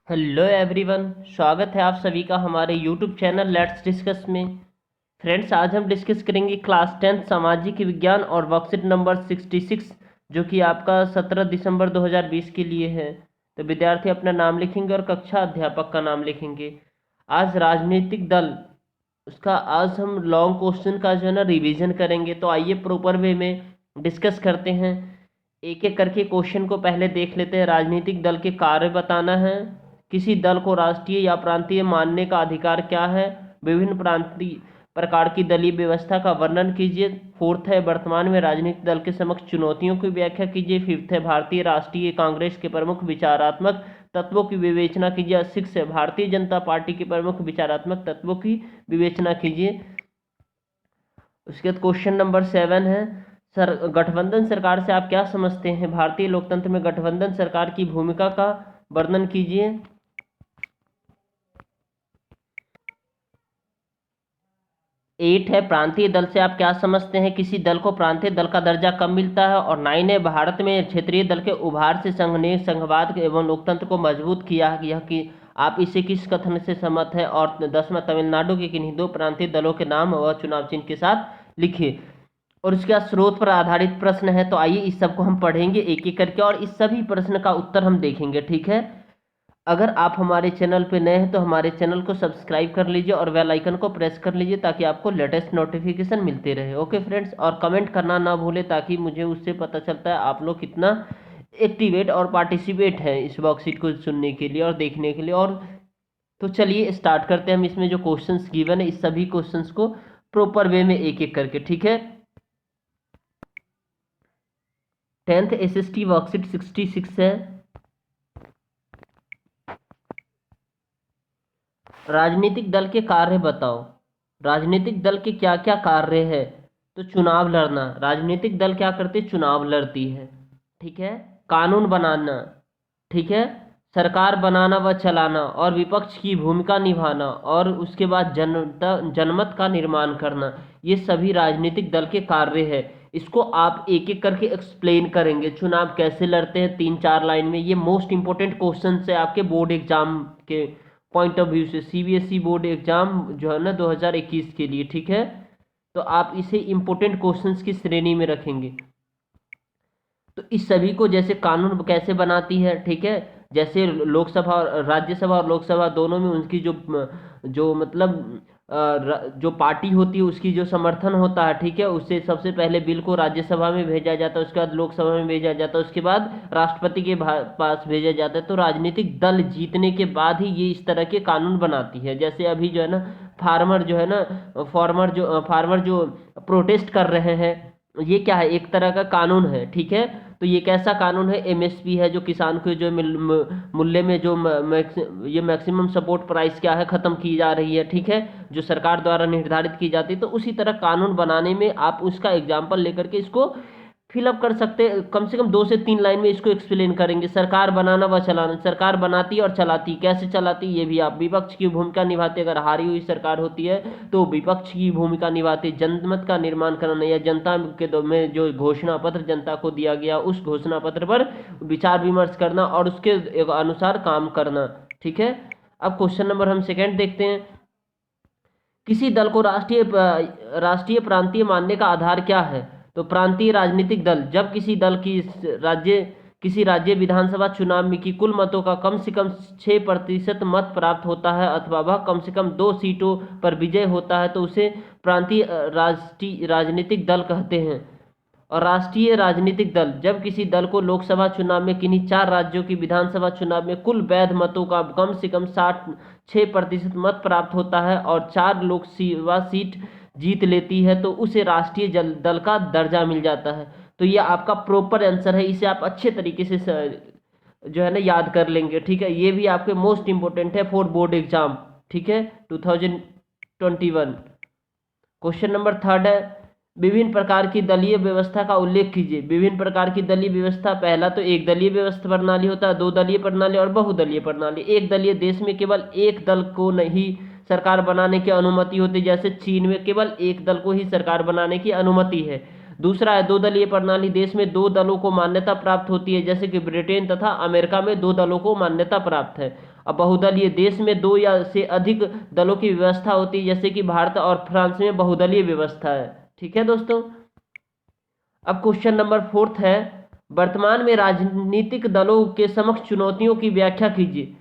Hello everyone, स्वागत है आप सभी का हमारे यूट्यूब चैनल लेट्स डिस्कस में। फ्रेंड्स, आज हम डिस्कस करेंगे क्लास 10 सामाजिक विज्ञान और वर्कशीट नंबर 66 जो कि आपका 17 दिसंबर 2020 के लिए है। तो विद्यार्थी अपना नाम लिखेंगे और कक्षा अध्यापक का नाम लिखेंगे। आज राजनीतिक दल, उसका आज हम लॉन्ग क्वेश्चन का जो है ना रिवीजन करेंगे। तो आइए प्रॉपर वे में डिस्कस करते हैं। एक एक करके क्वेश्चन को पहले देख लेते हैं। राजनीतिक दल के कार्य बताना है। किसी दल को राष्ट्रीय या प्रांतीय मानने का अधिकार क्या है। विभिन्न प्रांतीय प्रकार की दलीय व्यवस्था का वर्णन कीजिए। फोर्थ है वर्तमान में राजनीतिक दल के समक्ष चुनौतियों की व्याख्या कीजिए। फिफ्थ है भारतीय राष्ट्रीय कांग्रेस के प्रमुख विचारात्मक तत्वों की विवेचना कीजिए। सिक्स है भारतीय जनता पार्टी के प्रमुख विचारात्मक तत्वों की विवेचना कीजिए। उसके बाद क्वेश्चन नंबर 7 है, सर गठबंधन सरकार से आप क्या समझते हैं। भारतीय लोकतंत्र में गठबंधन सरकार की भूमिका का वर्णन कीजिए। 8 है प्रांतीय दल से आप क्या समझते हैं, किसी दल को प्रांतीय दल का दर्जा कब मिलता है। और 9 है भारत में क्षेत्रीय दल के उभार से संघ ने संघवाद एवं लोकतंत्र को मजबूत किया है, यह कि आप इसे किस कथन से सहमत हैं। और 10वां तमिलनाडु के किन्हीं दो प्रांतीय दलों के नाम व चुनाव चिन्ह के साथ लिखिए। और उसके बाद स्रोत पर आधारित प्रश्न है। तो आइए इस सबको हम पढ़ेंगे एक एक करके और इस सभी प्रश्न का उत्तर हम देखेंगे, ठीक है। अगर आप हमारे चैनल पे नए हैं तो हमारे चैनल को सब्सक्राइब कर लीजिए और बेल आइकन को प्रेस कर लीजिए ताकि आपको लेटेस्ट नोटिफिकेशन मिलते रहे। ओके फ्रेंड्स, और कमेंट करना ना भूलें ताकि मुझे उससे पता चलता है आप लोग कितना एक्टिवेट और पार्टिसिपेट हैं इस वर्कशीट को सुनने के लिए और देखने के लिए। और तो चलिए स्टार्ट करते हैं हम। इसमें जो क्वेश्चंस गिवन है इस सभी क्वेश्चंस को प्रॉपर वे में एक एक करके, ठीक है। 10th SST वर्कशीट 66 है। राजनीतिक दल के कार्य बताओ। राजनीतिक दल के क्या क्या कार्य है। तो चुनाव लड़ना, राजनीतिक दल क्या करती है, चुनाव लड़ती है, ठीक है। कानून बनाना, ठीक है। सरकार बनाना व चलाना और विपक्ष की भूमिका निभाना और उसके बाद जनमत का निर्माण करना, ये सभी राजनीतिक दल के कार्य है। इसको आप एक एक करके एक्सप्लेन करेंगे। चुनाव कैसे लड़ते हैं 3-4 लाइन में। ये मोस्ट इंपोर्टेंट क्वेश्चन है आपके बोर्ड एग्जाम के पॉइंट ऑफ व्यू से, CBSE बोर्ड एग्जाम जो है ना 2021 के लिए, ठीक है। तो आप इसे इंपोर्टेंट क्वेश्चंस की श्रेणी में रखेंगे। तो इस सभी को जैसे कानून कैसे बनाती है, ठीक है। जैसे लोकसभा और राज्यसभा और लोकसभा दोनों में उनकी जो जो मतलब जो पार्टी होती है उसकी जो समर्थन होता है, ठीक है। उससे सबसे पहले बिल को राज्यसभा में भेजा जाता है, उसके बाद लोकसभा में भेजा जाता है, उसके बाद राष्ट्रपति के पास भेजा जाता है। तो राजनीतिक दल जीतने के बाद ही ये इस तरह के कानून बनाती है। जैसे अभी जो है ना फार्मर जो है ना फार्मर जो प्रोटेस्ट कर रहे हैं, ये क्या है, एक तरह का कानून है, ठीक है। तो ये कैसा कानून है, MSP है, जो किसान को जो मूल्य में जो ये मैक्सिमम सपोर्ट प्राइस क्या है खत्म की जा रही है, ठीक है, जो सरकार द्वारा निर्धारित की जाती है। तो उसी तरह कानून बनाने में आप उसका एग्जाम्पल लेकर के इसको फिलअप कर सकते हैं। कम से कम 2 से 3 लाइन में इसको एक्सप्लेन करेंगे। सरकार बनाना व चलाना, सरकार बनाती और चलाती, कैसे चलाती ये भी आप। विपक्ष की भूमिका निभाते, अगर हारी हुई सरकार होती है तो विपक्ष की भूमिका निभाते। जनमत का निर्माण करना या जनता के में जो घोषणा पत्र जनता को दिया गया उस घोषणा पत्र पर विचार विमर्श करना और उसके अनुसार काम करना, ठीक है। अब क्वेश्चन नंबर हम सेकेंड देखते हैं। किसी दल को राष्ट्रीय प्रांतीय मानने का आधार क्या है। तो प्रांतीय राजनीतिक दल, जब किसी दल की किसी राज्य विधानसभा चुनाव में की कुल मतों का कम से कम 6% मत प्राप्त होता है अथवा वह कम से कम 2 सीटों पर विजय होता है तो उसे प्रांतीय राष्ट्रीय राजनीतिक दल कहते हैं। और राष्ट्रीय राजनीतिक दल, जब किसी दल को लोकसभा चुनाव में किन्हीं 4 राज्यों की विधानसभा चुनाव में कुल वैध मतों का कम से कम 6% मत प्राप्त होता है और 4 लोकसभा सीट जीत लेती है तो उसे राष्ट्रीय दल का दर्जा मिल जाता है। तो ये आपका प्रॉपर आंसर है। इसे आप अच्छे तरीके से जो है ना याद कर लेंगे, ठीक है। ये भी आपके मोस्ट इंपोर्टेंट है फॉर बोर्ड एग्जाम, ठीक है, 2021। क्वेश्चन नंबर 3 है, विभिन्न प्रकार की दलीय व्यवस्था का उल्लेख कीजिए। विभिन्न प्रकार की दलीय व्यवस्था, पहला तो एक दलीय व्यवस्था प्रणाली होता है, 2 दलीय प्रणाली और बहुदलीय प्रणाली। एक दलीय देश में केवल एक दल को नहीं सरकार बनाने की अनुमति होती, जैसे चीन में केवल एक दल को ही सरकार बनाने की अनुमति है। दूसरा है 2 दलीय प्रणाली, देश में 2 दलों को मान्यता प्राप्त होती है, जैसे कि ब्रिटेन तथा अमेरिका में 2 दलों को मान्यता प्राप्त है। अब बहुदलीय देश में 2 या से अधिक दलों की व्यवस्था होती है, जैसे कि भारत और फ्रांस में बहुदलीय व्यवस्था है। ठीक है दोस्तों। अब क्वेश्चन नंबर 4 है, वर्तमान में राजनीतिक दलों के समक्ष चुनौतियों की व्याख्या कीजिए।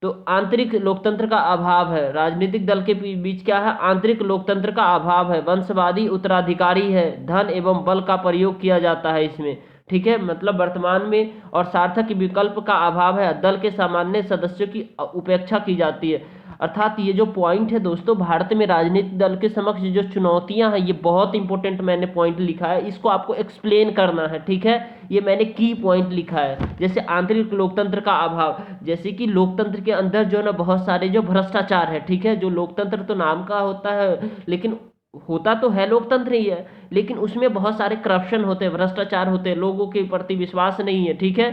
तो आंतरिक लोकतंत्र का अभाव है, राजनीतिक दल के बीच क्या है, आंतरिक लोकतंत्र का अभाव है, वंशवादी उत्तराधिकारी है, धन एवं बल का प्रयोग किया जाता है इसमें। ठीक है, मतलब वर्तमान में और सार्थक विकल्प का अभाव है, दल के सामान्य सदस्यों की उपेक्षा की जाती है। अर्थात ये जो पॉइंट है दोस्तों, भारत में राजनीतिक दल के समक्ष जो चुनौतियां हैं, ये बहुत इंपॉर्टेंट मैंने पॉइंट लिखा है, इसको आपको एक्सप्लेन करना है। ठीक है, ये मैंने की पॉइंट लिखा है। जैसे आंतरिक लोकतंत्र का अभाव, जैसे कि लोकतंत्र के अंदर जो है ना बहुत सारे जो भ्रष्टाचार है। ठीक है, जो लोकतंत्र तो नाम का होता है, लेकिन होता तो है लोकतंत्र ही है, लेकिन उसमें बहुत सारे करप्शन होते हैं, भ्रष्टाचार होते हैं, लोगों के प्रति विश्वास नहीं है। ठीक है,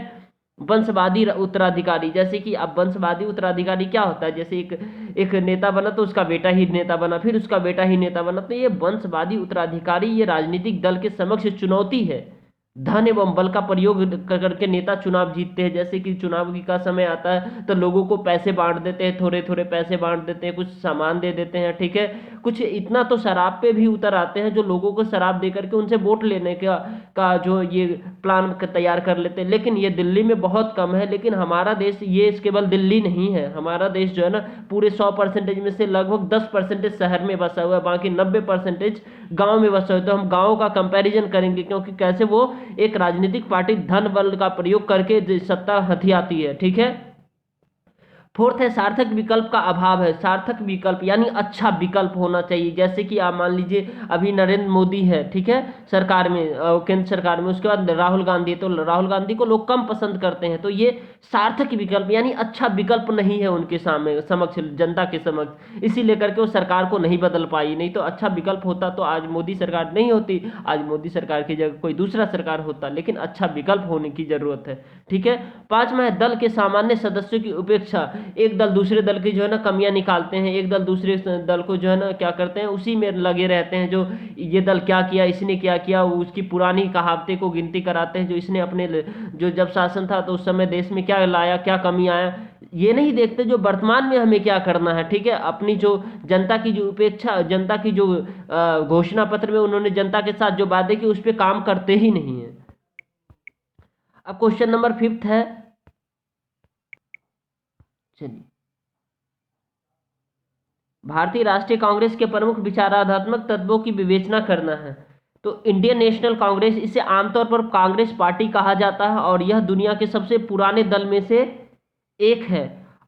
वंशवादी उत्तराधिकारी, जैसे कि अब वंशवादी उत्तराधिकारी क्या होता है, जैसे एक नेता बना तो उसका बेटा ही नेता बना, फिर उसका बेटा ही नेता बना, तो ये वंशवादी उत्तराधिकारी ये राजनीतिक दल के समक्ष चुनौती है। धन एवं बल का प्रयोग करके नेता चुनाव जीतते हैं, जैसे कि चुनाव का समय आता है तो लोगों को पैसे बांट देते हैं, थोड़े थोड़े पैसे बांट देते हैं, कुछ सामान दे देते हैं। ठीक है, कुछ इतना तो शराब पे भी उतर आते हैं, जो लोगों को शराब दे करके उनसे वोट लेने का जो ये प्लान तैयार कर लेते हैं। लेकिन ये दिल्ली में बहुत कम है, लेकिन हमारा देश, ये केवल दिल्ली नहीं है, हमारा देश जो है ना पूरे 100% में से लगभग 10% शहर में बसा हुआ है, बाकी 90% गांव में बसा हुआ है। तो हम गांव का कंपैरिजन करेंगे, क्योंकि कैसे वो एक राजनीतिक पार्टी धन बल का प्रयोग करके सत्ता हथियाती है। ठीक है, 4th है, सार्थक विकल्प का अभाव है। सार्थक विकल्प यानी अच्छा विकल्प होना चाहिए, जैसे कि आप मान लीजिए अभी नरेंद्र मोदी है, ठीक है, सरकार में, केंद्र सरकार में, उसके बाद राहुल गांधी, तो राहुल गांधी को लोग कम पसंद करते हैं, तो ये सार्थक विकल्प यानी अच्छा विकल्प नहीं है उनके सामने, समक्ष, जनता के समक्ष, इसी लेकर के वो सरकार को नहीं बदल पाई। नहीं तो अच्छा विकल्प होता तो आज मोदी सरकार नहीं होती, आज मोदी सरकार की जगह कोई दूसरा सरकार होता, लेकिन अच्छा विकल्प होने की जरूरत है। ठीक है, 5वां है, दल के सामान्य सदस्यों की उपेक्षा। एक दल दूसरे दल की जो है ना कमियां निकालते हैं, एक दल दूसरे दल को जो है ना क्या करते हैं, उसी में लगे रहते हैं, जो ये दल क्या किया, इसने क्या किया, उसकी पुरानी कहावतें को गिनती कराते हैं, जो इसने अपने जो जब शासन था तो उस समय देश में क्या लाया, क्या कमी आया, ये नहीं देखते जो वर्तमान में हमें क्या करना है। ठीक है, अपनी जो जनता की जो उपेक्षा, जनता की जो घोषणा पत्र में उन्होंने जनता के साथ जो वादे किए उस पर काम करते ही नहीं है। अब क्वेश्चन नंबर 5 है, चलिए, भारतीय राष्ट्रीय कांग्रेस के प्रमुख विचारात्मक तत्वों की विवेचना करना है। तो इंडियन नेशनल कांग्रेस, इसे आमतौर पर कांग्रेस पार्टी कहा जाता है और यह दुनिया के सबसे पुराने दल में से एक है।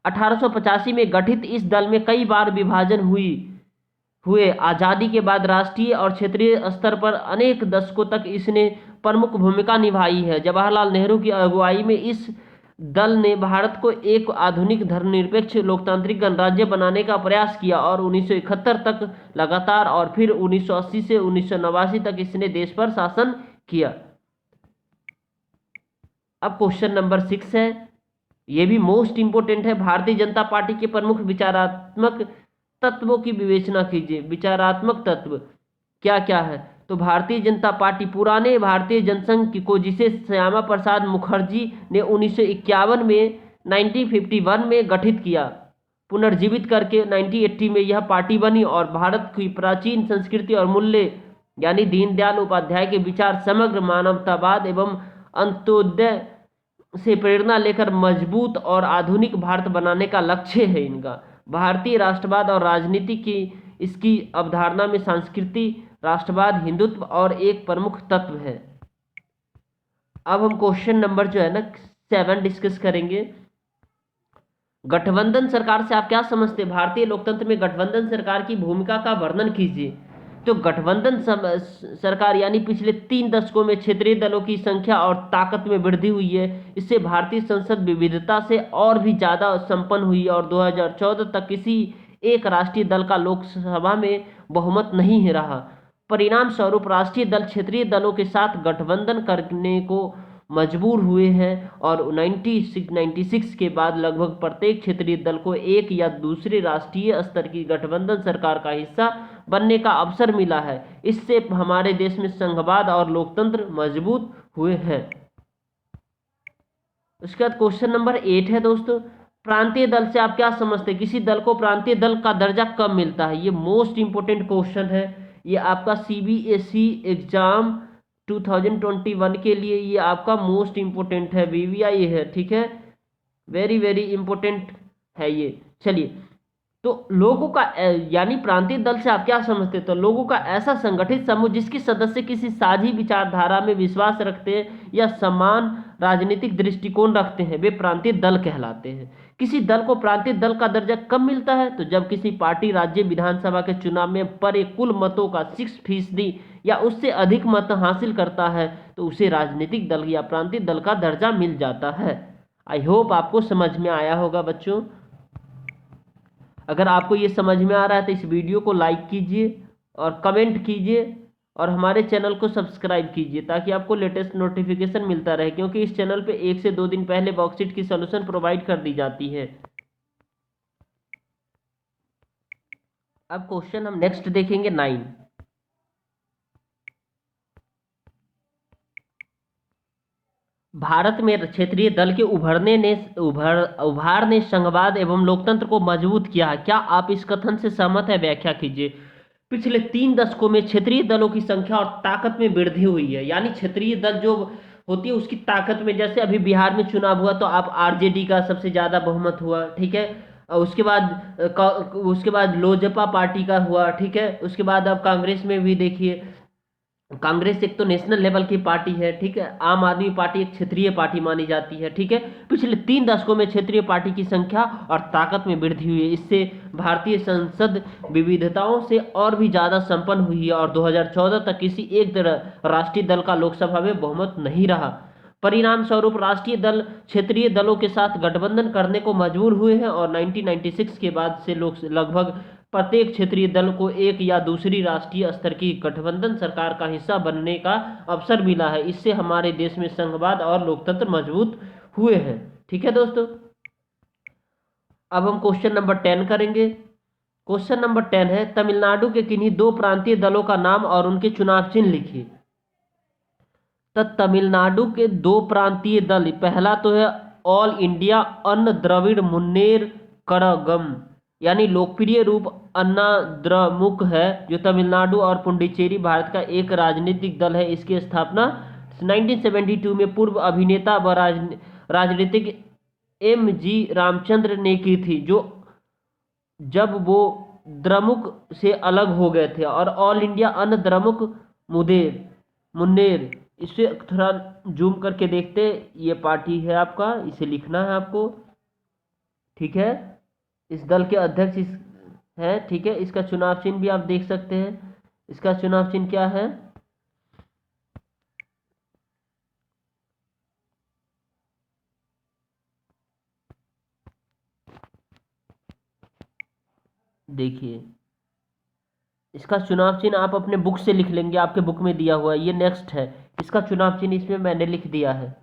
1885 में गठित इस दल में कई बार विभाजन हुए। आज़ादी के बाद राष्ट्रीय और क्षेत्रीय स्तर पर अनेक दशकों तक इसने प्रमुख भूमिका निभाई है। जवाहरलाल नेहरू की अगुवाई में इस दल ने भारत को एक आधुनिक धर्मनिरपेक्ष लोकतांत्रिक गणराज्य बनाने का प्रयास किया और 1971 तक लगातार, और फिर 1980 से 1989 तक इसने देश पर शासन किया। अब क्वेश्चन नंबर 6 है, यह भी मोस्ट इंपोर्टेंट है, भारतीय जनता पार्टी के प्रमुख विचारात्मक तत्वों की विवेचना कीजिए। विचारात्मक तत्व क्या क्या है, तो भारतीय जनता पार्टी पुराने भारतीय जनसंघ को, जिसे श्यामा प्रसाद मुखर्जी ने 1951 में 1951 में गठित किया, पुनर्जीवित करके 1980 में यह पार्टी बनी और भारत की प्राचीन संस्कृति और मूल्य यानी दीनदयाल उपाध्याय के विचार, समग्र मानवतावाद एवं अंत्योदय से प्रेरणा लेकर मजबूत और आधुनिक भारत बनाने का लक्ष्य है इनका। भारतीय राष्ट्रवाद और राजनीति की इसकी अवधारणा में संस्कृति, राष्ट्रवाद, हिंदुत्व और एक प्रमुख तत्व है। अब हम क्वेश्चन नंबर जो है ना 7 डिस्कस करेंगे। गठबंधन सरकार से आप क्या समझते हैं? भारतीय लोकतंत्र में गठबंधन सरकार की भूमिका का वर्णन कीजिए। तो गठबंधन सरकार यानी पिछले 3 दशकों में क्षेत्रीय दलों की संख्या और ताकत में वृद्धि हुई है। इससे भारतीय संसद विविधता से और भी ज्यादा संपन्न हुई और 2014 तक किसी एक राष्ट्रीय दल का लोकसभा में बहुमत नहीं रहा। परिणाम स्वरूप राष्ट्रीय दल क्षेत्रीय दलों के साथ गठबंधन करने को मजबूर हुए हैं और 1996 के बाद लगभग प्रत्येक क्षेत्रीय दल को एक या दूसरे राष्ट्रीय स्तर की गठबंधन सरकार का हिस्सा बनने का अवसर मिला है। इससे हमारे देश में संघवाद और लोकतंत्र मजबूत हुए हैं। उसके बाद क्वेश्चन नंबर 8 है दोस्तों, प्रांतीय दल से आप क्या समझते हैं? किसी दल को प्रांतीय दल का दर्जा कब मिलता है? ये मोस्ट इंपोर्टेंट क्वेश्चन है। ये आपका सीबीएसई एग्जाम 2021 के लिए ये आपका मोस्ट इंपोर्टेंट है, वीवीआई है, ठीक है, वेरी वेरी इंपोर्टेंट है ये। चलिए, तो लोगों का यानी प्रांतीय दल से आप क्या समझते हैं? तो लोगों का ऐसा संगठित समूह जिसके सदस्य किसी साझी विचारधारा में विश्वास रखते हैं या समान राजनीतिक दृष्टिकोण रखते हैं, वे प्रांतीय दल कहलाते हैं। किसी दल को प्रांतीय दल का दर्जा कब मिलता है? तो जब किसी पार्टी राज्य विधानसभा के चुनाव में पड़े कुल मतों का 6% या उससे अधिक मत हासिल करता है तो उसे राजनीतिक दल या प्रांतीय दल का दर्जा मिल जाता है। आई होप आपको समझ में आया होगा बच्चों। अगर आपको ये समझ में आ रहा है तो इस वीडियो को लाइक कीजिए और कमेंट कीजिए और हमारे चैनल को सब्सक्राइब कीजिए ताकि आपको लेटेस्ट नोटिफिकेशन मिलता रहे, क्योंकि इस चैनल पे 1 से 2 दिन पहले वर्कशीट की सॉल्यूशन प्रोवाइड कर दी जाती है। अब क्वेश्चन हम नेक्स्ट देखेंगे 9। भारत में क्षेत्रीय दल के उभार ने संघवाद एवं लोकतंत्र को मजबूत किया है। क्या आप इस कथन से सहमत है? व्याख्या कीजिए। पिछले 3 दशकों में क्षेत्रीय दलों की संख्या और ताकत में वृद्धि हुई है। यानी क्षेत्रीय दल जो होती है उसकी ताकत में, जैसे अभी बिहार में चुनाव हुआ तो आप आरजेडी का सबसे ज्यादा बहुमत हुआ, ठीक है, और उसके बाद लोजपा पार्टी का हुआ, ठीक है, उसके बाद अब कांग्रेस में भी देखिए, कांग्रेस एक तो नेशनल लेवल की पार्टी है, ठीक है, आम आदमी पार्टी एक क्षेत्रीय पार्टी मानी जाती है, ठीक है। पिछले 3 दशकों में क्षेत्रीय पार्टी की संख्या और ताकत में वृद्धि हुई है। इससे भारतीय संसद विविधताओं से और भी ज्यादा संपन्न हुई है और 2014 तक किसी एक राष्ट्रीय दल का लोकसभा में बहुमत नहीं रहा। परिणाम स्वरूप राष्ट्रीय दल क्षेत्रीय दलों के साथ गठबंधन करने को मजबूर हुए हैं और 1996 के बाद से लोग लगभग प्रत्येक क्षेत्रीय दल को एक या दूसरी राष्ट्रीय स्तर की गठबंधन सरकार का हिस्सा बनने का अवसर मिला है। इससे हमारे देश में संघवाद और लोकतंत्र मजबूत हुए हैं। ठीक है दोस्तों, अब हम क्वेश्चन नंबर 10 करेंगे। क्वेश्चन नंबर 10 है, तमिलनाडु के किन्हीं 2 प्रांतीय दलों का नाम और उनके चुनाव चिन्ह लिखिए। तो तमिलनाडु के 2 प्रांतीय दल, पहला तो है ऑल इंडिया अन्न द्रविड़ मुन्नेर कड़गम, यानी लोकप्रिय रूप अन्ना द्रमुक है, जो तमिलनाडु और पुडुचेरी भारत का एक राजनीतिक दल है। इसकी स्थापना 1972 में पूर्व अभिनेता व राजनीतिक एम.जी. रामचंद्र ने की थी, जो जब वो द्रमुक से अलग हो गए थे। और ऑल इंडिया अन्न द्रमुक मुन्नेर, इसे थोड़ा जूम करके देखते, ये पार्टी है आपका, इसे लिखना है आपको, ठीक है। इस दल के अध्यक्ष है, ठीक है। इसका चुनाव चिन्ह भी आप देख सकते हैं। इसका चुनाव चिन्ह क्या है? देखिए, इसका चुनाव चिन्ह आप अपने बुक से लिख लेंगे, आपके बुक में दिया हुआ है। ये नेक्स्ट है, इसका चुनाव चिन्ह इसमें मैंने लिख दिया है।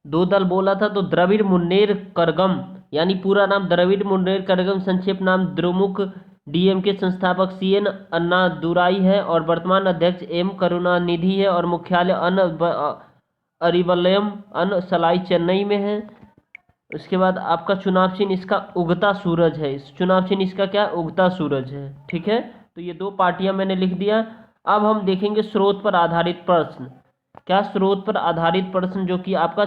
2 दल बोला था तो द्रविड़ मुन्नेर कड़गम, यानी पूरा नाम द्रविड़ मुन्नेर कड़गम, संक्षेप नाम द्रमुक, डीएम के संस्थापक सीएन अन्नादुराई है और वर्तमान अध्यक्ष एम करुणानिधि है और मुख्यालय अरिवलयम सलाई चेन्नई में है। उसके बाद आपका चुनाव चिन्ह इसका उगता सूरज है। इस चुनाव चिन्ह इसका क्या? उगता सूरज है, ठीक है। तो ये 2 पार्टियां मैंने लिख दिया। अब हम देखेंगे स्रोत पर आधारित प्रश्न। क्या? स्रोत पर आधारित प्रश्न, जो कि आपका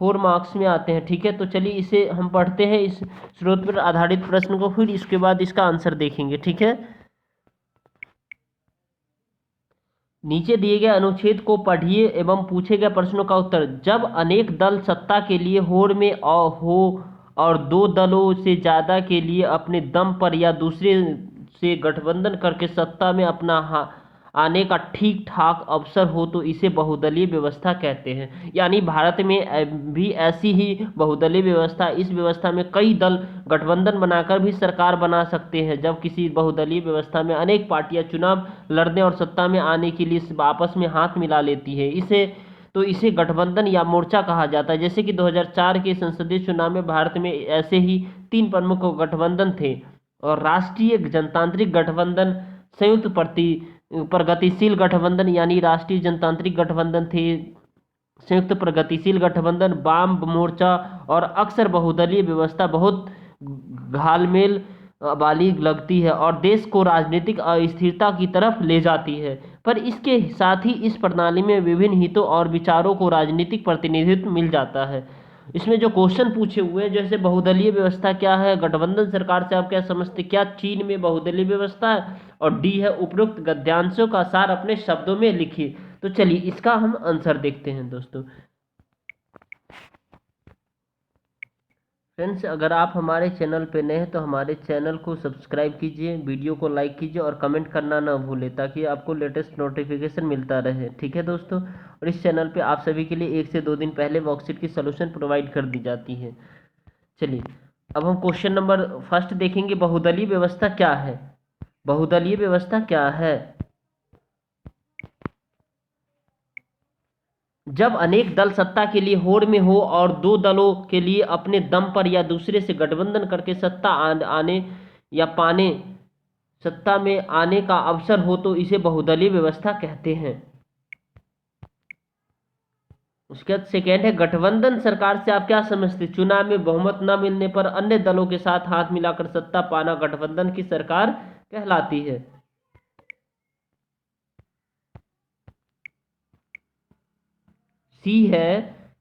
4 मार्क्स में आते हैं, ठीक है। तो चलिए इसे हम पढ़ते हैं, इस स्रोत पर आधारित प्रश्न को, फिर इसके बाद इसका आंसर देखेंगे, ठीक है। नीचे दिए गए अनुच्छेद को पढ़िए एवं पूछे गए प्रश्नों का उत्तर। जब अनेक दल सत्ता के लिए होड़ में हो और 2 दलों से ज्यादा के लिए अपने दम पर या दूसरे से गठबंधन करके सत्ता में अपना आने का ठीक ठाक अवसर हो तो इसे बहुदलीय व्यवस्था कहते हैं। यानी भारत में भी ऐसी ही बहुदलीय व्यवस्था, इस व्यवस्था में कई दल गठबंधन बनाकर भी सरकार बना सकते हैं। जब किसी बहुदलीय व्यवस्था में अनेक पार्टियां चुनाव लड़ने और सत्ता में आने के लिए आपस में हाथ मिला लेती है, इसे गठबंधन या मोर्चा कहा जाता है। जैसे कि 2004 के संसदीय चुनाव में भारत में ऐसे ही 3 प्रमुख गठबंधन थे, और राष्ट्रीय जनतांत्रिक गठबंधन, संयुक्त प्रगतिशील गठबंधन यानी राष्ट्रीय जनतांत्रिक गठबंधन थे, संयुक्त प्रगतिशील गठबंधन, वाम मोर्चा और अक्सर बहुदलीय व्यवस्था बहुत घालमेल वाली लगती है और देश को राजनीतिक अस्थिरता की तरफ ले जाती है। पर इसके साथ ही इस प्रणाली में विभिन्न हितों और विचारों को राजनीतिक प्रतिनिधित्व मिल जाता है। इसमें जो क्वेश्चन पूछे हुए हैं, जैसे बहुदलीय व्यवस्था क्या है, गठबंधन सरकार से आप क्या समझते, क्या चीन में बहुदलीय व्यवस्था है, और डी है उपरोक्त गद्यांशों का सार अपने शब्दों में लिखिए। तो चलिए इसका हम आंसर देखते हैं दोस्तों। फ्रेंड्स, अगर आप हमारे चैनल पे नए हैं तो हमारे चैनल को सब्सक्राइब कीजिए, वीडियो को लाइक कीजिए और कमेंट करना ना भूलें, ताकि आपको लेटेस्ट नोटिफिकेशन मिलता रहे। ठीक है दोस्तों, और इस चैनल पे आप सभी के लिए 1 से 2 दिन पहले वर्कशीट की सॉल्यूशन प्रोवाइड कर दी जाती है। चलिए अब हम क्वेश्चन नंबर फर्स्ट देखेंगे, बहुदलीय व्यवस्था क्या है। बहुदलीय व्यवस्था क्या है? जब अनेक दल सत्ता के लिए होड़ में हो और दो दलों के लिए अपने दम पर या दूसरे से गठबंधन करके आने या पाने सत्ता में आने का अवसर हो, तो इसे बहुदलीय व्यवस्था कहते हैं। उसके बाद सेकेंड है, गठबंधन सरकार से आप क्या समझते? चुनाव में बहुमत न मिलने पर अन्य दलों के साथ हाथ मिलाकर सत्ता पाना गठबंधन की सरकार कहलाती है। सी है,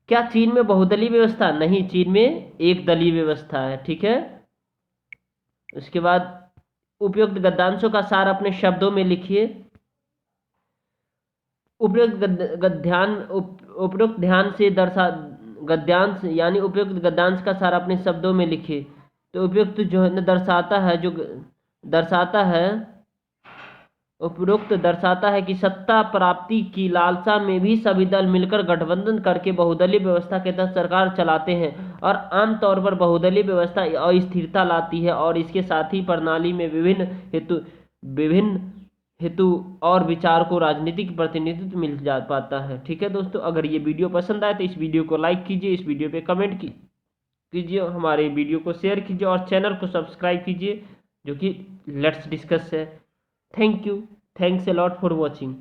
क्या चीन में बहुदलीय व्यवस्था? नहीं, चीन में एक दलीय व्यवस्था है। ठीक है, उसके बाद उपयुक्त गद्यांशों का सार अपने शब्दों में लिखिए। उपयुक्त उपयुक्त ध्यान से गद्यांश यानी उपयुक्त गद्यांश का सार अपने शब्दों में लिखिए। तो उपयुक्त जो है दर्शाता है, दर्शाता है, उपरोक्त दर्शाता है कि सत्ता प्राप्ति की लालसा में भी सभी दल मिलकर गठबंधन करके बहुदलीय व्यवस्था के तहत सरकार चलाते हैं और आमतौर पर बहुदलीय व्यवस्था अस्थिरता लाती है और इसके साथ ही प्रणाली में विभिन्न हेतु और विचार को राजनीतिक प्रतिनिधित्व मिल जा पाता है। ठीक है दोस्तों, अगर ये वीडियो पसंद आए तो इस वीडियो को लाइक कीजिए, इस वीडियो पे कमेंट कीजिए, हमारे वीडियो को शेयर कीजिए और चैनल को सब्सक्राइब कीजिए, जो कि लेट्स डिस्कस है। Thank you, thanks a lot for watching.